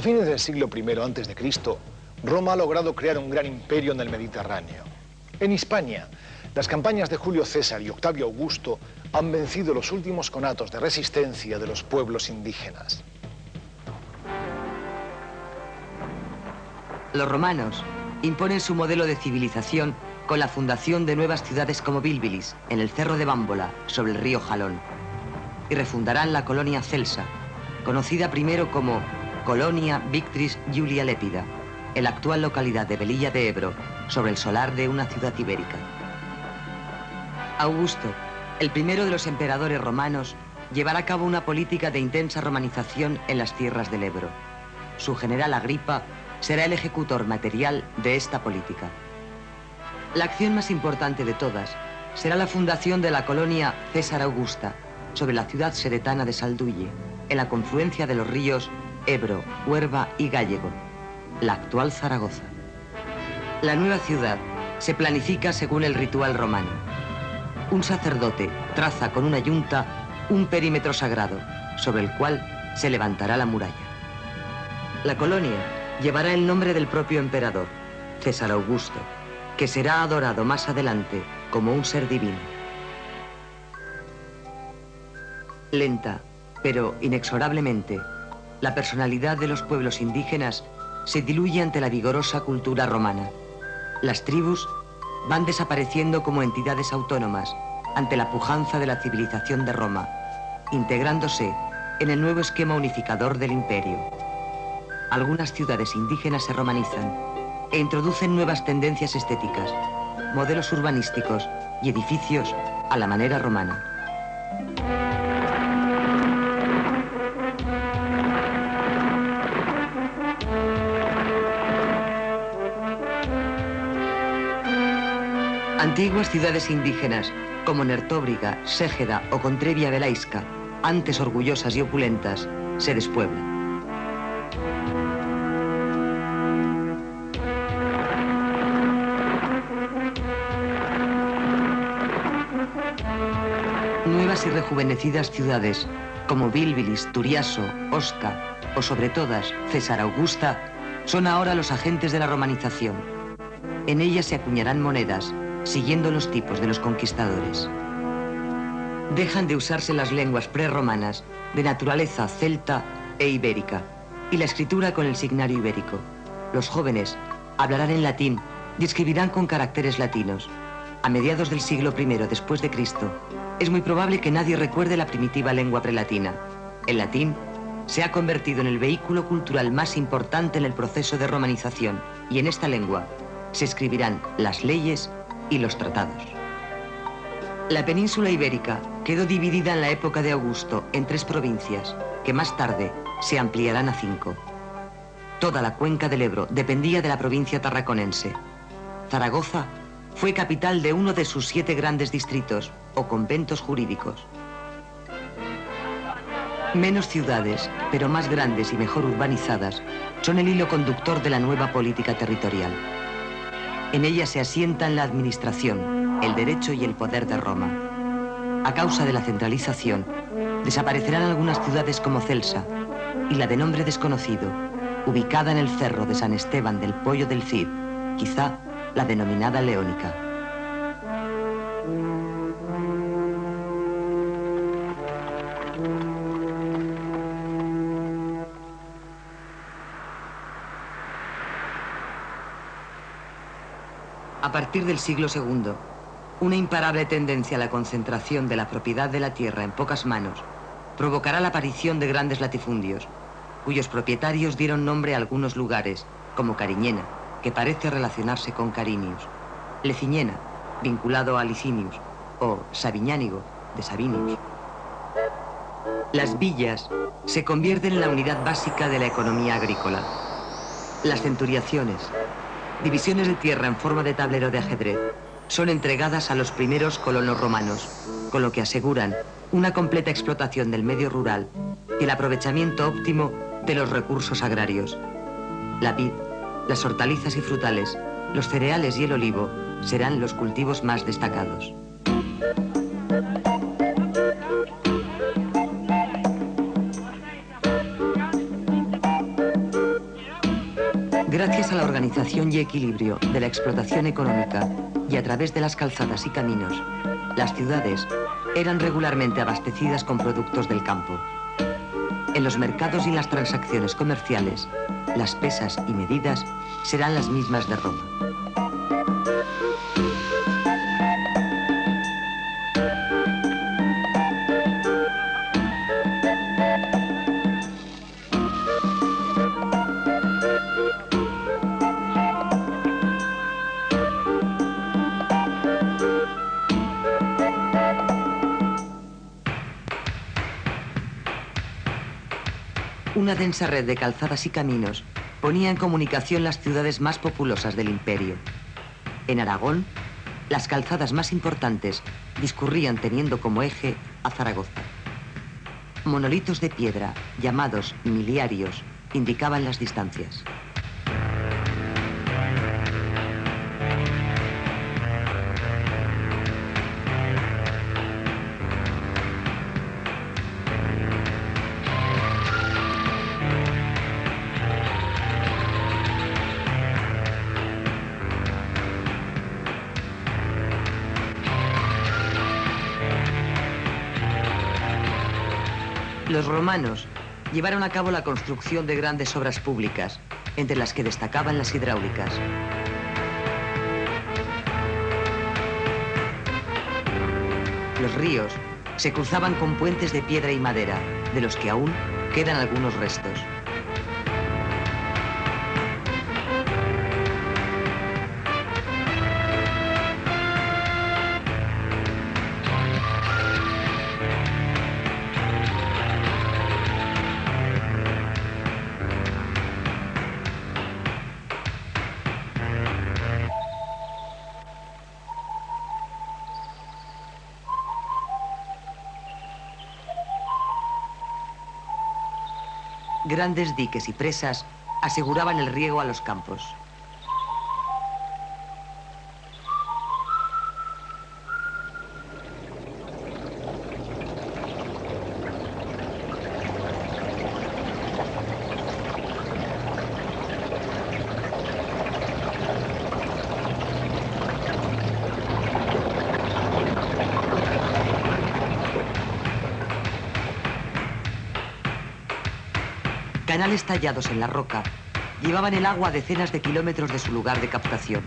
A fines del siglo I a.C., Roma ha logrado crear un gran imperio en el Mediterráneo. En Hispania, las campañas de Julio César y Octavio Augusto han vencido los últimos conatos de resistencia de los pueblos indígenas. Los romanos imponen su modelo de civilización con la fundación de nuevas ciudades como Bilbilis, en el cerro de Bámbola, sobre el río Jalón. Y refundarán la colonia Celsa, conocida primero como Colonia Victris Julia Lepida, en la actual localidad de Velilla de Ebro, sobre el solar de una ciudad ibérica. Augusto, el primero de los emperadores romanos, llevará a cabo una política de intensa romanización en las tierras del Ebro. Su general Agripa será el ejecutor material de esta política. La acción más importante de todas será la fundación de la colonia César Augusta, sobre la ciudad seretana de Salduye, en la confluencia de los ríos Ebro, Huerva y Gállego, la actual Zaragoza. La nueva ciudad se planifica según el ritual romano. Un sacerdote traza con una yunta un perímetro sagrado, sobre el cual se levantará la muralla. La colonia llevará el nombre del propio emperador, César Augusto, que será adorado más adelante como un ser divino. Lenta, pero inexorablemente, la personalidad de los pueblos indígenas se diluye ante la vigorosa cultura romana. Las tribus van desapareciendo como entidades autónomas ante la pujanza de la civilización de Roma, integrándose en el nuevo esquema unificador del imperio. Algunas ciudades indígenas se romanizan e introducen nuevas tendencias estéticas, modelos urbanísticos y edificios a la manera romana. Antiguas ciudades indígenas como Nertóbriga, Ségeda o Contrevia Velaisca, antes orgullosas y opulentas, se despueblan. Nuevas y rejuvenecidas ciudades como Bilbilis, Turiaso, Osca o sobre todas César Augusta son ahora los agentes de la romanización. En ellas se acuñarán monedas siguiendo los tipos de los conquistadores. Dejan de usarse las lenguas prerromanas de naturaleza celta e ibérica y la escritura con el signario ibérico. Los jóvenes hablarán en latín y escribirán con caracteres latinos. A mediados del siglo I después de Cristo, es muy probable que nadie recuerde la primitiva lengua prelatina. El latín se ha convertido en el vehículo cultural más importante en el proceso de romanización y en esta lengua se escribirán las leyes y los tratados. La península ibérica quedó dividida en la época de Augusto en 3 provincias, que más tarde se ampliarán a 5. Toda la cuenca del Ebro dependía de la provincia tarraconense. Zaragoza fue capital de uno de sus 7 grandes distritos o conventos jurídicos. Menos ciudades, pero más grandes y mejor urbanizadas, son el hilo conductor de la nueva política territorial. En ella se asientan la administración, el derecho y el poder de Roma. A causa de la centralización, desaparecerán algunas ciudades como Celsa y la de nombre desconocido, ubicada en el cerro de San Esteban del Poyo del Cid, quizá la denominada Leónica. A partir del siglo II, una imparable tendencia a la concentración de la propiedad de la tierra en pocas manos provocará la aparición de grandes latifundios, cuyos propietarios dieron nombre a algunos lugares, como Cariñena, que parece relacionarse con Carinius, Leciñena, vinculado a Licinius, o Sabiñánigo, de Sabinius. Las villas se convierten en la unidad básica de la economía agrícola. Las centuriaciones, divisiones de tierra en forma de tablero de ajedrez, son entregadas a los primeros colonos romanos, con lo que aseguran una completa explotación del medio rural y el aprovechamiento óptimo de los recursos agrarios. La vid, las hortalizas y frutales, los cereales y el olivo serán los cultivos más destacados. Gracias a la organización y equilibrio de la explotación económica y a través de las calzadas y caminos, las ciudades eran regularmente abastecidas con productos del campo. En los mercados y en las transacciones comerciales, las pesas y medidas serán las mismas de Roma. Una densa red de calzadas y caminos ponía en comunicación las ciudades más populosas del imperio. En Aragón, las calzadas más importantes discurrían teniendo como eje a Zaragoza. Monolitos de piedra, llamados miliarios, indicaban las distancias. Los romanos llevaron a cabo la construcción de grandes obras públicas, entre las que destacaban las hidráulicas. Los ríos se cruzaban con puentes de piedra y madera, de los que aún quedan algunos restos. Grandes diques y presas aseguraban el riego a los campos. Canales tallados en la roca llevaban el agua a decenas de kilómetros de su lugar de captación.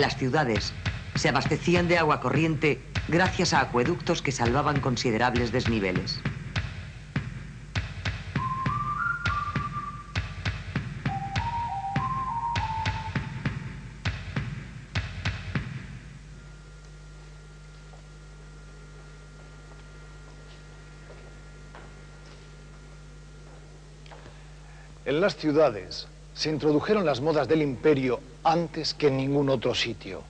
Las ciudades se abastecían de agua corriente gracias a acueductos que salvaban considerables desniveles. En las ciudades se introdujeron las modas del imperio antes que en ningún otro sitio.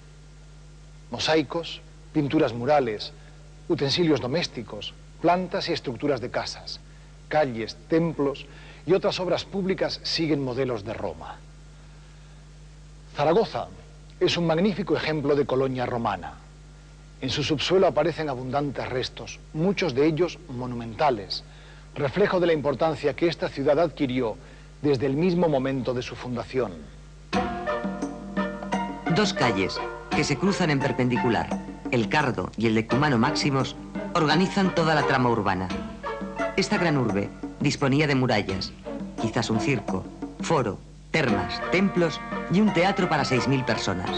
Mosaicos, pinturas murales, utensilios domésticos, plantas y estructuras de casas, calles, templos y otras obras públicas siguen modelos de Roma. Zaragoza es un magnífico ejemplo de colonia romana. En su subsuelo aparecen abundantes restos, muchos de ellos monumentales, reflejo de la importancia que esta ciudad adquirió desde el mismo momento de su fundación. Dos calles que se cruzan en perpendicular, el Cardo y el Decumano Máximos, organizan toda la trama urbana. Esta gran urbe disponía de murallas, quizás un circo, foro, termas, templos y un teatro para 6.000 personas.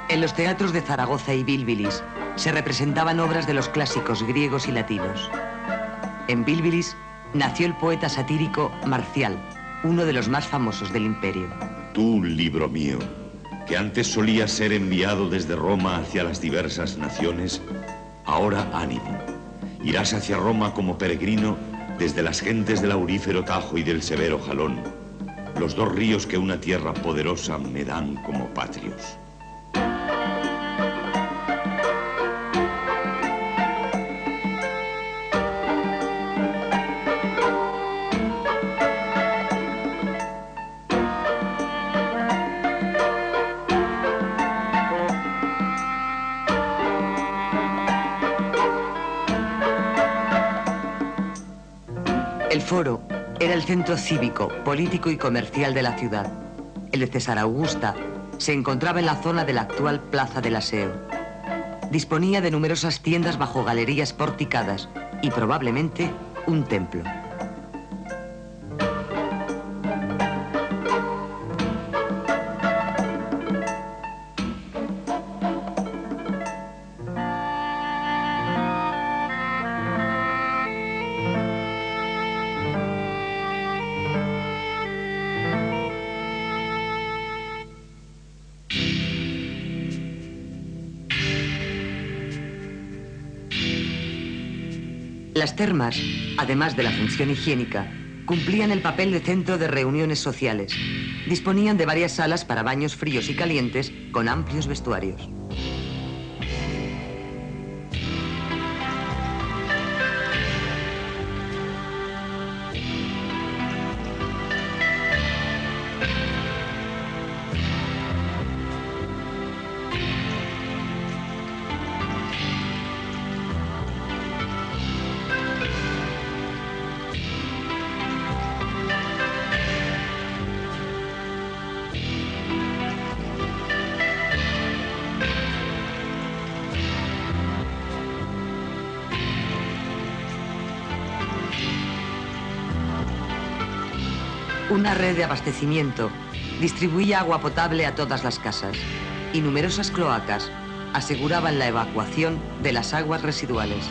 En los teatros de Zaragoza y Bílbilis se representaban obras de los clásicos griegos y latinos. En Bílbilis nació el poeta satírico Marcial, uno de los más famosos del imperio. Tú, libro mío, que antes solías ser enviado desde Roma hacia las diversas naciones, ahora ánimo. Irás hacia Roma como peregrino desde las gentes del aurífero Tajo y del severo Jalón. los dos ríos que una tierra poderosa me dan como patrios. El foro era el centro cívico, político y comercial de la ciudad. El de César Augusta se encontraba en la zona de la actual Plaza del Aseo. Disponía de numerosas tiendas bajo galerías porticadas y probablemente un templo. Las termas, además de la función higiénica, cumplían el papel de centro de reuniones sociales. Disponían de varias salas para baños fríos y calientes con amplios vestuarios. Una red de abastecimiento distribuía agua potable a todas las casas y numerosas cloacas aseguraban la evacuación de las aguas residuales.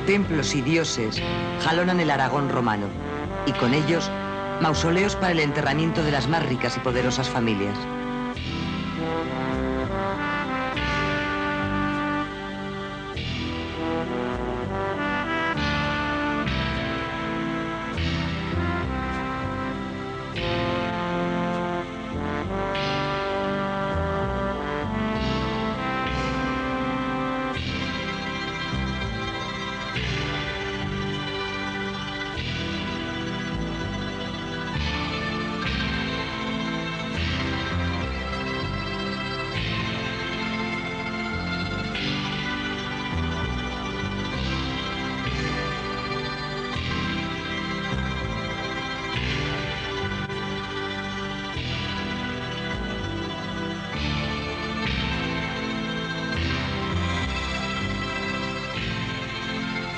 Templos y dioses jalonan el Aragón romano y con ellos mausoleos para el enterramiento de las más ricas y poderosas familias.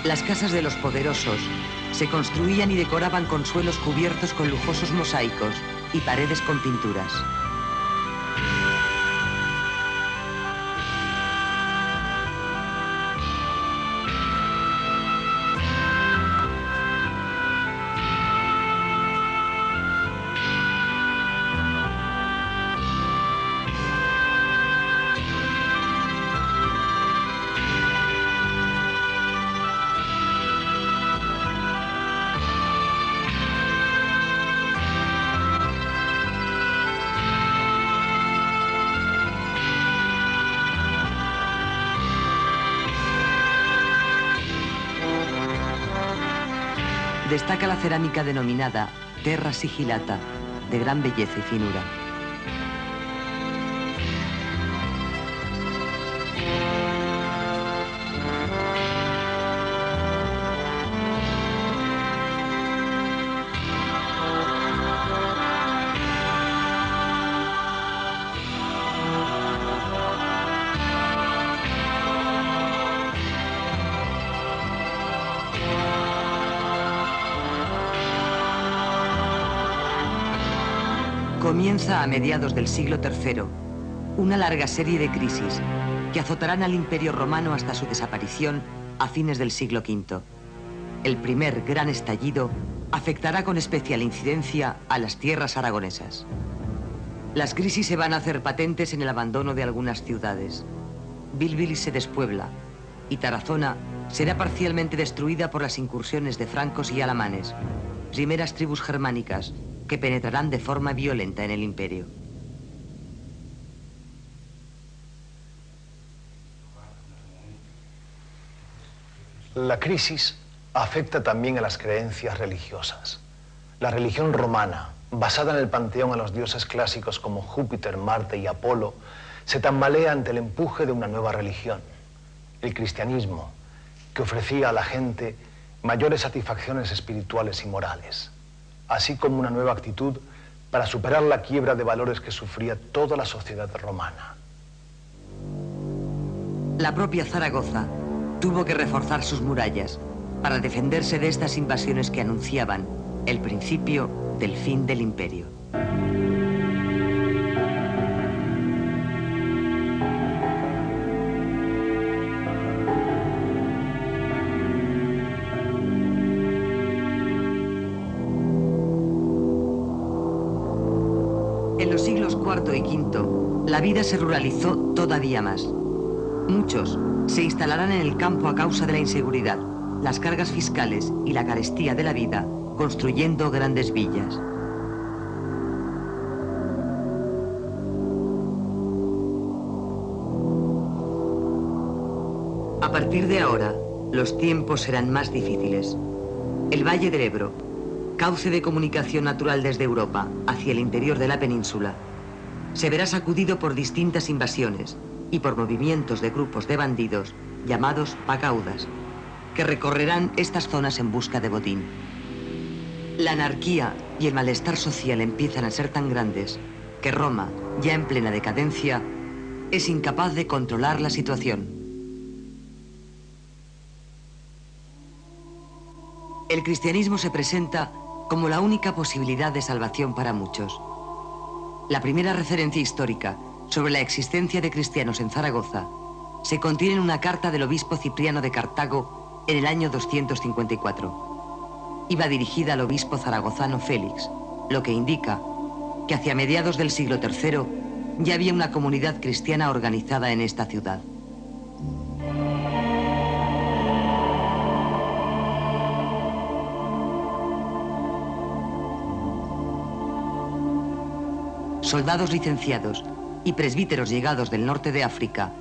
Las casas de los poderosos se construían y decoraban con suelos cubiertos con lujosos mosaicos y paredes con pinturas. Destaca la cerámica denominada terra sigillata, de gran belleza y finura. Comienza a mediados del siglo III una larga serie de crisis que azotarán al Imperio Romano hasta su desaparición a fines del siglo V. El primer gran estallido afectará con especial incidencia a las tierras aragonesas. Las crisis se van a hacer patentes en el abandono de algunas ciudades. Bilbilis se despuebla y Tarazona será parcialmente destruida por las incursiones de francos y alamanes, primeras tribus germánicas que penetrarán de forma violenta en el imperio. La crisis afecta también a las creencias religiosas. La religión romana, basada en el panteón a los dioses clásicos como Júpiter, Marte y Apolo, se tambalea ante el empuje de una nueva religión, el cristianismo, que ofrecía a la gente mayores satisfacciones espirituales y morales, así como una nueva actitud para superar la quiebra de valores que sufría toda la sociedad romana. La propia Zaragoza tuvo que reforzar sus murallas para defenderse de estas invasiones que anunciaban el principio del fin del imperio. En los siglos IV y V, la vida se ruralizó todavía más. Muchos se instalarán en el campo a causa de la inseguridad, las cargas fiscales y la carestía de la vida, construyendo grandes villas. A partir de ahora, los tiempos serán más difíciles. El Valle del Ebro, cauce de comunicación natural desde Europa hacia el interior de la península, se verá sacudido por distintas invasiones y por movimientos de grupos de bandidos llamados pagaudas, que recorrerán estas zonas en busca de botín. La anarquía y el malestar social empiezan a ser tan grandes que Roma, ya en plena decadencia, es incapaz de controlar la situación. El cristianismo se presenta como la única posibilidad de salvación para muchos. La primera referencia histórica sobre la existencia de cristianos en Zaragoza se contiene en una carta del obispo Cipriano de Cartago en el año 254. Iba dirigida al obispo zaragozano Félix, lo que indica que hacia mediados del siglo III ya había una comunidad cristiana organizada en esta ciudad. Soldados licenciados y presbíteros llegados del norte de África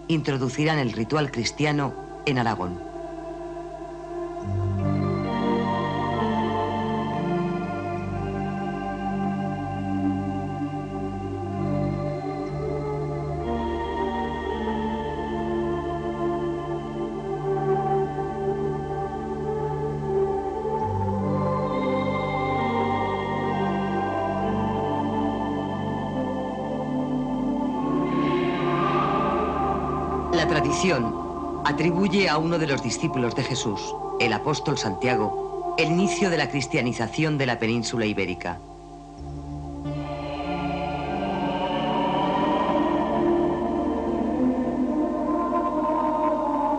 introducirán el ritual cristiano en Aragón. La tradición atribuye a uno de los discípulos de Jesús, el apóstol Santiago, el inicio de la cristianización de la península ibérica.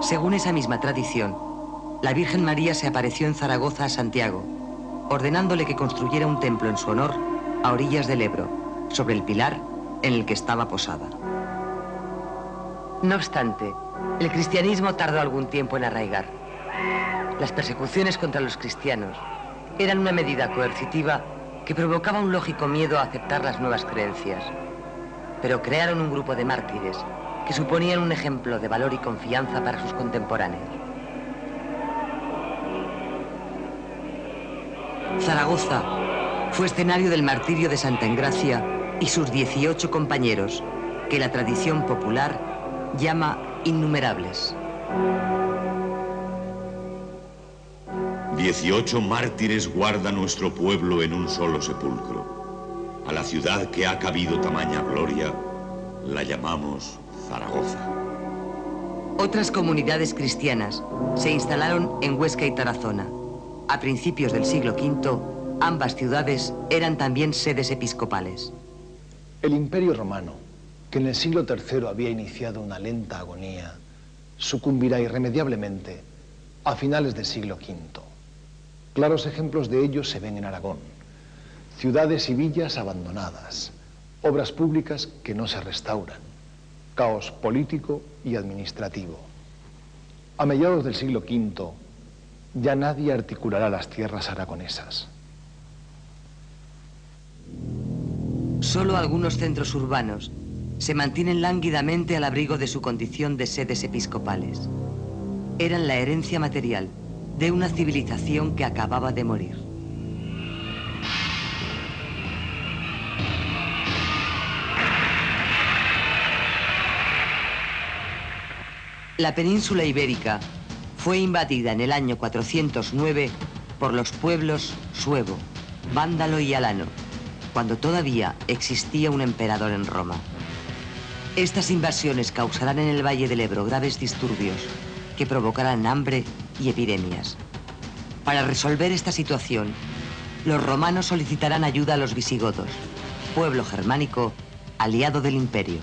Según esa misma tradición, la Virgen María se apareció en Zaragoza a Santiago, ordenándole que construyera un templo en su honor a orillas del Ebro, sobre el pilar en el que estaba posada. No obstante, el cristianismo tardó algún tiempo en arraigar. Las persecuciones contra los cristianos eran una medida coercitiva que provocaba un lógico miedo a aceptar las nuevas creencias. Pero crearon un grupo de mártires que suponían un ejemplo de valor y confianza para sus contemporáneos. Zaragoza fue escenario del martirio de Santa Engracia y sus 18 compañeros, que la tradición popular llama innumerables. 18 mártires guarda nuestro pueblo en un solo sepulcro. A la ciudad que ha cabido tamaña gloria, la llamamos Zaragoza. Otras comunidades cristianas se instalaron en Huesca y Tarazona. A principios del siglo V, ambas ciudades eran también sedes episcopales. El Imperio Romano, que en el siglo III había iniciado una lenta agonía, sucumbirá irremediablemente a finales del siglo V. Claros ejemplos de ello se ven en Aragón. Ciudades y villas abandonadas, obras públicas que no se restauran, caos político y administrativo. A mediados del siglo V, ya nadie articulará las tierras aragonesas. Solo algunos centros urbanos se mantienen lánguidamente al abrigo de su condición de sedes episcopales. Eran la herencia material de una civilización que acababa de morir. La península ibérica fue invadida en el año 409 por los pueblos suevo, vándalo y alano, cuando todavía existía un emperador en Roma. Estas invasiones causarán en el Valle del Ebro graves disturbios que provocarán hambre y epidemias. Para resolver esta situación, los romanos solicitarán ayuda a los visigodos, pueblo germánico aliado del imperio.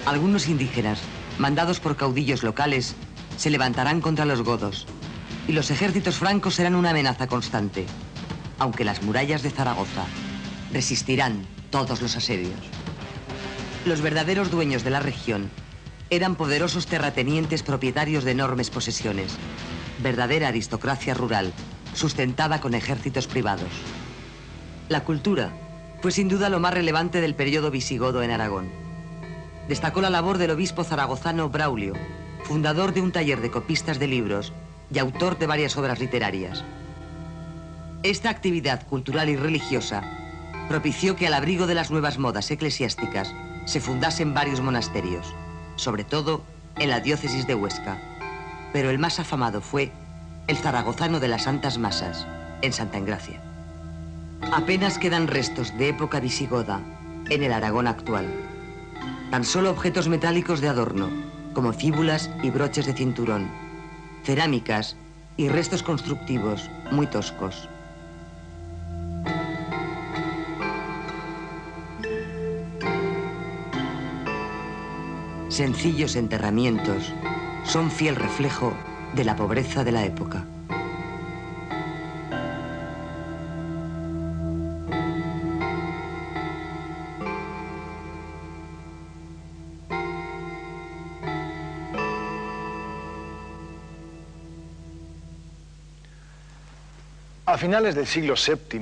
Algunos indígenas, mandados por caudillos locales, se levantarán contra los godos y los ejércitos francos serán una amenaza constante, aunque las murallas de Zaragoza resistirán todos los asedios. Los verdaderos dueños de la región eran poderosos terratenientes propietarios de enormes posesiones, verdadera aristocracia rural, sustentada con ejércitos privados. La cultura fue sin duda lo más relevante del periodo visigodo en Aragón. Destacó la labor del obispo zaragozano Braulio, fundador de un taller de copistas de libros y autor de varias obras literarias. Esta actividad cultural y religiosa propició que al abrigo de las nuevas modas eclesiásticas se fundasen varios monasterios, sobre todo en la diócesis de Huesca, pero el más afamado fue el zaragozano de las Santas Masas, en Santa Engracia. Apenas quedan restos de época visigoda en el Aragón actual. Tan solo objetos metálicos de adorno, como fíbulas y broches de cinturón, cerámicas y restos constructivos muy toscos. Sencillos enterramientos son fiel reflejo de la pobreza de la época. A finales del siglo VII,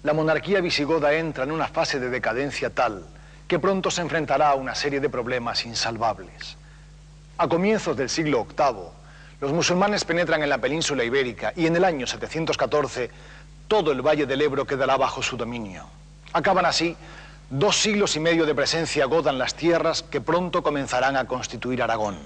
la monarquía visigoda entra en una fase de decadencia tal que pronto se enfrentará a una serie de problemas insalvables. A comienzos del siglo VIII, los musulmanes penetran en la península ibérica y en el año 714 todo el Valle del Ebro quedará bajo su dominio. Acaban así 2 siglos y medio de presencia goda en las tierras que pronto comenzarán a constituir Aragón.